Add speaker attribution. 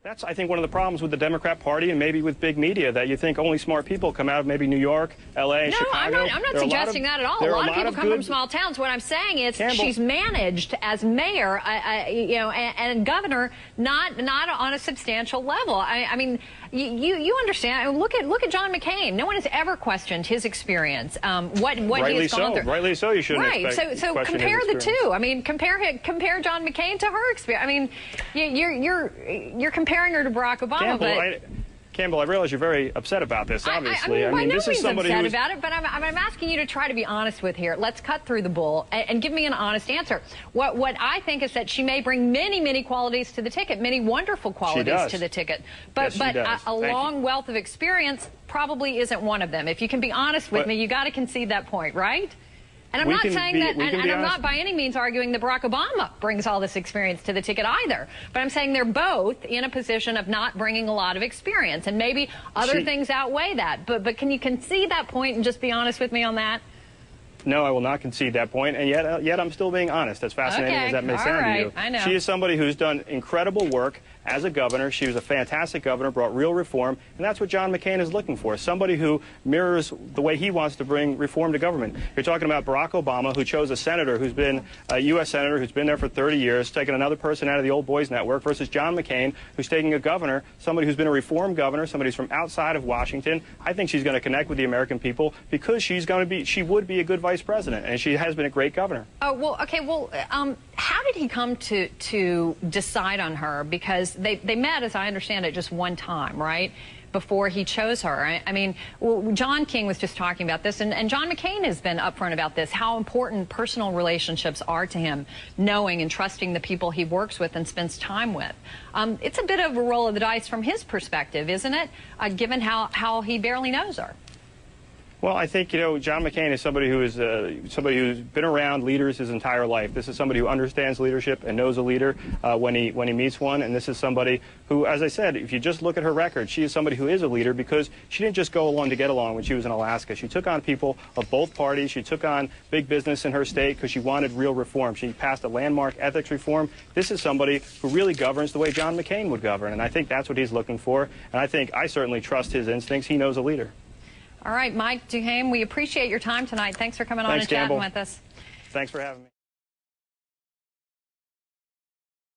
Speaker 1: That's, I think, one of the problems with the Democrat Party and maybe with big media, that you think only smart people come out of maybe New York, L.A., and Chicago.
Speaker 2: No, I'm not suggesting that at all. A lot of people come from small towns. What I'm saying is she's managed as mayor, you know, and governor, not on a substantial level. I mean, you understand. I mean, look at John McCain. No one has ever questioned his experience. What he has gone through. Rightly
Speaker 1: so. You shouldn't expect
Speaker 2: so compare the two. I mean, compare John McCain to her experience. I mean, you're comparing her to Barack Obama.
Speaker 1: Campbell, I realize you're very upset about this, obviously.
Speaker 2: I mean this is somebody upset about it, but I'm asking you to try to be honest with here. Let's cut through the bull and give me an honest answer. What I think is that she may bring many qualities to the ticket, many wonderful qualities to the ticket, but a long wealth of experience probably isn't one of them. If you can be honest with me, you got to concede that point, right? And I'm not saying that, and I'm not by any means arguing that Barack Obama brings all this experience to the ticket either. But I'm saying they're both in a position of not bringing a lot of experience, and maybe other things outweigh that. But can you concede that point and just be honest with me on that?
Speaker 1: No, I will not concede that point, and yet I'm still being honest. As fascinating as that may sound to you.
Speaker 2: I know.
Speaker 1: She is somebody who's done incredible work as a governor. She was a fantastic governor, brought real reform, and that's what John McCain is looking for, somebody who mirrors the way he wants to bring reform to government. You're talking about Barack Obama, who chose a senator who's been a U.S. senator who's been there for 30 years, taking another person out of the old boys network, versus John McCain, who's taking a governor, somebody who's been a reform governor, somebody who's from outside of Washington. I think she's going to connect with the American people because she would be a good vice president, and she has been a great governor.
Speaker 2: Oh, well, okay, well, how did he come to decide on her? Because they met, as I understand it, just one time, right, before he chose her. I mean, well, John King was just talking about this, and John McCain has been upfront about this, how important personal relationships are to him, knowing and trusting the people he works with and spends time with. It's a bit of a roll of the dice from his perspective, isn't it, given how he barely knows her?
Speaker 1: Well, I think, you know, John McCain is somebody who's been around leaders his entire life. This is somebody who understands leadership and knows a leader when he meets one. And this is somebody who, as I said, if you just look at her record, she is somebody who is a leader because she didn't just go along to get along when she was in Alaska. She took on people of both parties. She took on big business in her state because she wanted real reform. She passed a landmark ethics reform. This is somebody who really governs the way John McCain would govern. And I think that's what he's looking for. And I certainly trust his instincts. He knows a leader.
Speaker 2: All right, Mike Duhaime, we appreciate your time tonight. Thanks for coming on and chatting with us.
Speaker 1: Thanks for having me.